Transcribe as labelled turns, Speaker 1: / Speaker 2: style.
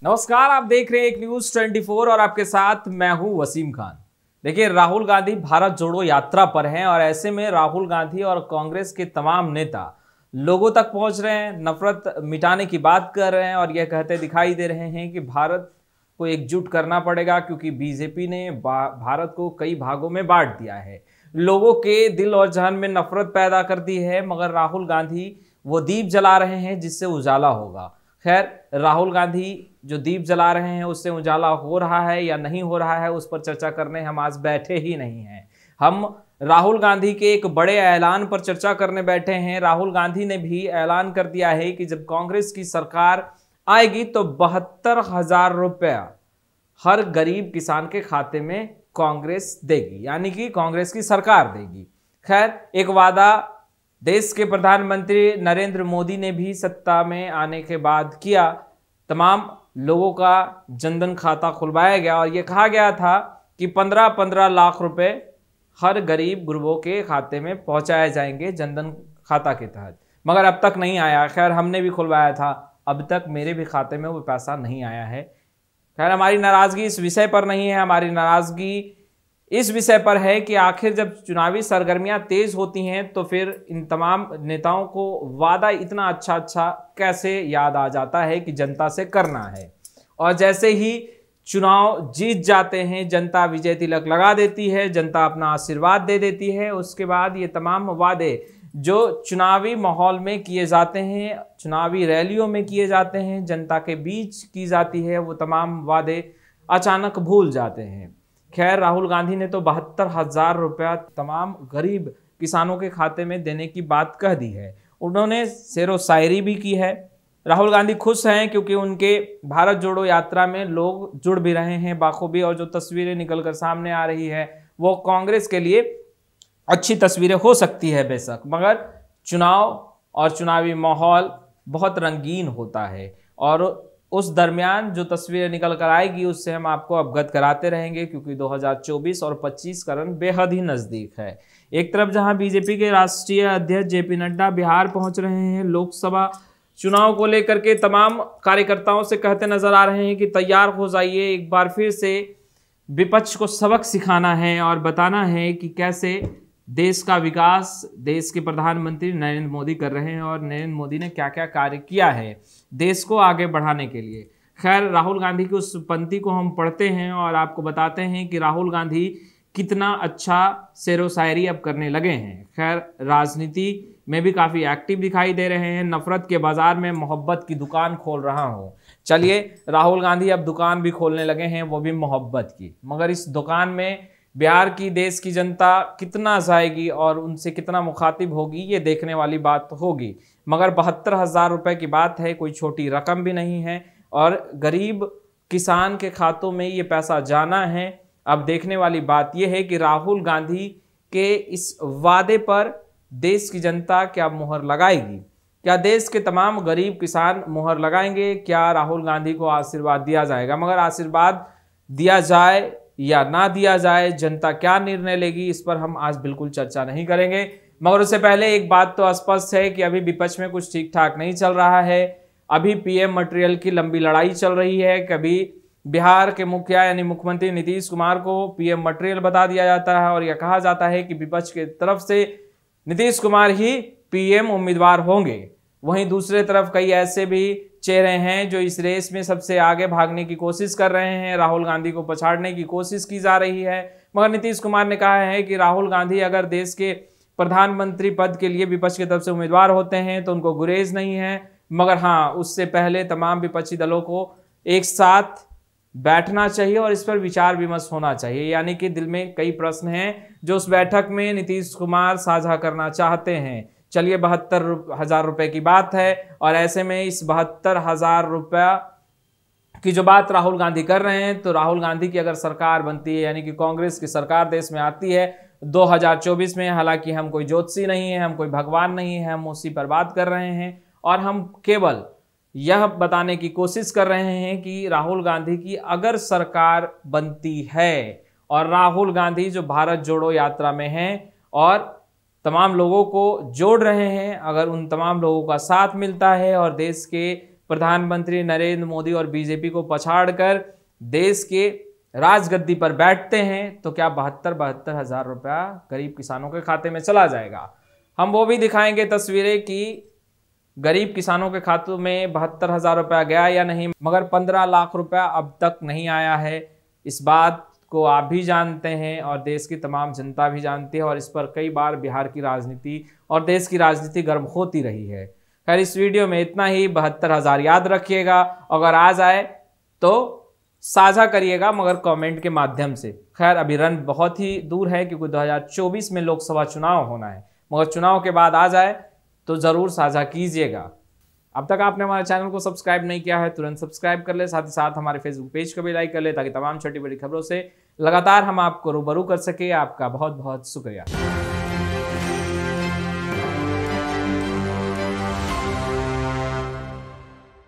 Speaker 1: नमस्कार, आप देख रहे हैं एक न्यूज 24 और आपके साथ मैं हूं वसीम खान। देखिए, राहुल गांधी भारत जोड़ो यात्रा पर हैं और ऐसे में राहुल गांधी और कांग्रेस के तमाम नेता लोगों तक पहुंच रहे हैं, नफरत मिटाने की बात कर रहे हैं और यह कहते दिखाई दे रहे हैं कि भारत को एकजुट करना पड़ेगा क्योंकि बीजेपी ने भारत को कई भागों में बांट दिया है, लोगों के दिल और जहन में नफरत पैदा कर दी है। मगर राहुल गांधी वो दीप जला रहे हैं जिससे उजाला होगा। खैर, राहुल गांधी जो दीप जला रहे हैं उससे उजाला हो रहा है या नहीं हो रहा है, उस पर चर्चा करने हम आज बैठे ही नहीं हैं। हम राहुल गांधी के एक बड़े ऐलान पर चर्चा करने बैठे हैं। राहुल गांधी ने भी ऐलान कर दिया है कि जब कांग्रेस की सरकार आएगी तो 72,000 रुपया हर गरीब किसान के खाते में कांग्रेस देगी, यानी कि कांग्रेस की सरकार देगी। खैर, एक वादा देश के प्रधानमंत्री नरेंद्र मोदी ने भी सत्ता में आने के बाद किया। तमाम लोगों का जनधन खाता खुलवाया गया और यह कहा गया था कि 15-15 लाख रुपए हर गरीब गुरबों के खाते में पहुंचाए जाएंगे जनधन खाता के तहत, मगर अब तक नहीं आया। खैर, हमने भी खुलवाया था, अब तक मेरे भी खाते में वो पैसा नहीं आया है। खैर, हमारी नाराजगी इस विषय पर नहीं है, हमारी नाराजगी इस विषय पर है कि आखिर जब चुनावी सरगर्मियां तेज होती हैं तो फिर इन तमाम नेताओं को वादा इतना अच्छा कैसे याद आ जाता है कि जनता से करना है, और जैसे ही चुनाव जीत जाते हैं जनता विजय तिलक लगा देती है, जनता अपना आशीर्वाद दे देती है। उसके बाद ये तमाम वादे जो चुनावी माहौल में किए जाते हैं, चुनावी रैलियों में किए जाते हैं, जनता के बीच की जाती है, वो तमाम वादे अचानक भूल जाते हैं। खैर, राहुल गांधी ने तो 72,000 रुपया तमाम गरीब किसानों के खाते में देने की बात कह दी है। उन्होंने शेरो शायरी भी की है। राहुल गांधी खुश हैं क्योंकि उनके भारत जोड़ो यात्रा में लोग जुड़ भी रहे हैं बाखूबी, और जो तस्वीरें निकलकर सामने आ रही है वो कांग्रेस के लिए अच्छी तस्वीरें हो सकती है बेशक, मगर चुनाव और चुनावी माहौल बहुत रंगीन होता है और उस दरमियान जो तस्वीरें निकल कर आएगी उससे हम आपको अवगत कराते रहेंगे, क्योंकि 2024 और 25 का रन बेहद ही नज़दीक है। एक तरफ जहां बीजेपी के राष्ट्रीय अध्यक्ष जेपी नड्डा बिहार पहुंच रहे हैं, लोकसभा चुनाव को लेकर के तमाम कार्यकर्ताओं से कहते नजर आ रहे हैं कि तैयार हो जाइए, एक बार फिर से विपक्ष को सबक सिखाना है और बताना है कि कैसे देश का विकास देश के प्रधानमंत्री नरेंद्र मोदी कर रहे हैं और नरेंद्र मोदी ने क्या क्या कार्य किया है देश को आगे बढ़ाने के लिए। खैर, राहुल गांधी की उस पंक्ति को हम पढ़ते हैं और आपको बताते हैं कि राहुल गांधी कितना अच्छा शेरो शायरी अब करने लगे हैं। खैर, राजनीति में भी काफ़ी एक्टिव दिखाई दे रहे हैं। नफरत के बाजार में मोहब्बत की दुकान खोल रहा हूँ। चलिए, राहुल गांधी अब दुकान भी खोलने लगे हैं, वो भी मोहब्बत की। मगर इस दुकान में बिहार की देश की जनता कितना जाएगी और उनसे कितना मुखातिब होगी, ये देखने वाली बात होगी। मगर 72,000 रुपये की बात है, कोई छोटी रकम भी नहीं है और गरीब किसान के खातों में ये पैसा जाना है। अब देखने वाली बात यह है कि राहुल गांधी के इस वादे पर देश की जनता क्या मुहर लगाएगी। क्या देश के तमाम गरीब किसान मुहर लगाएंगे? क्या राहुल गांधी को आशीर्वाद दिया जाएगा? मगर आशीर्वाद दिया जाए या ना दिया जाए, जनता क्या निर्णय लेगी, इस पर हम आज बिल्कुल चर्चा नहीं करेंगे। मगर उससे पहले एक बात तो स्पष्ट है कि अभी विपक्ष में कुछ ठीक ठाक नहीं चल रहा है। अभी पीएम मटेरियल की लंबी लड़ाई चल रही है। कभी बिहार के मुखिया यानी मुख्यमंत्री नीतीश कुमार को पीएम मटेरियल बता दिया जाता है और यह कहा जाता है कि विपक्ष की तरफ से नीतीश कुमार ही पीएम उम्मीदवार होंगे। वहीं दूसरे तरफ कई ऐसे भी चेहरे हैं जो इस रेस में सबसे आगे भागने की कोशिश कर रहे हैं, राहुल गांधी को पछाड़ने की कोशिश की जा रही है। मगर नीतीश कुमार ने कहा है कि राहुल गांधी अगर देश के प्रधानमंत्री पद के लिए विपक्ष की तरफ से उम्मीदवार होते हैं तो उनको गुरेज नहीं है, मगर हाँ, उससे पहले तमाम विपक्षी दलों को एक साथ बैठना चाहिए और इस पर विचार विमर्श होना चाहिए। यानी कि दिल में कई प्रश्न हैं जो उस बैठक में नीतीश कुमार साझा करना चाहते हैं। चलिए, 72,000 रुपये की बात है और ऐसे में इस 72,000 रुपया की जो बात राहुल गांधी कर रहे हैं, तो राहुल गांधी की अगर सरकार बनती है यानी कि कांग्रेस की सरकार देश में आती है 2024 में, हालांकि हम कोई ज्योतिषी नहीं है, हम कोई भगवान नहीं है, हम उसी पर बात कर रहे हैं और हम केवल यह बताने की कोशिश कर रहे हैं कि राहुल गांधी की अगर सरकार बनती है और राहुल गांधी जो भारत जोड़ो यात्रा में हैं और तमाम लोगों को जोड़ रहे हैं, अगर उन तमाम लोगों का साथ मिलता है और देश के प्रधानमंत्री नरेंद्र मोदी और बीजेपी को पछाड़कर देश के राजगद्दी पर बैठते हैं तो क्या 72 हजार रुपया गरीब किसानों के खाते में चला जाएगा। हम वो भी दिखाएंगे तस्वीरें कि गरीब किसानों के खातों में 72 हजार रुपया गया या नहीं, मगर 15 लाख रुपया अब तक नहीं आया है। इस बात को आप भी जानते हैं और देश की तमाम जनता भी जानती है और इस पर कई बार बिहार की राजनीति और देश की राजनीति गर्म होती रही है। खैर इस वीडियो में इतना ही। 72 हजार याद रखिएगा, अगर आ जाए तो साझा करिएगा मगर कमेंट के माध्यम से। खैर अभी रन बहुत ही दूर है क्योंकि 2024 में लोकसभा चुनाव होना है, मगर चुनाव के बाद आ जाए तो जरूर साझा कीजिएगा। अब तक आपने हमारे चैनल को सब्सक्राइब नहीं किया है तुरंत सब्सक्राइब कर ले, साथ ही साथ हमारे फेसबुक पेज को भी लाइक कर ले ताकि तमाम छोटी बड़ी खबरों से लगातार हम आपको रूबरू कर सके। आपका बहुत बहुत शुक्रिया।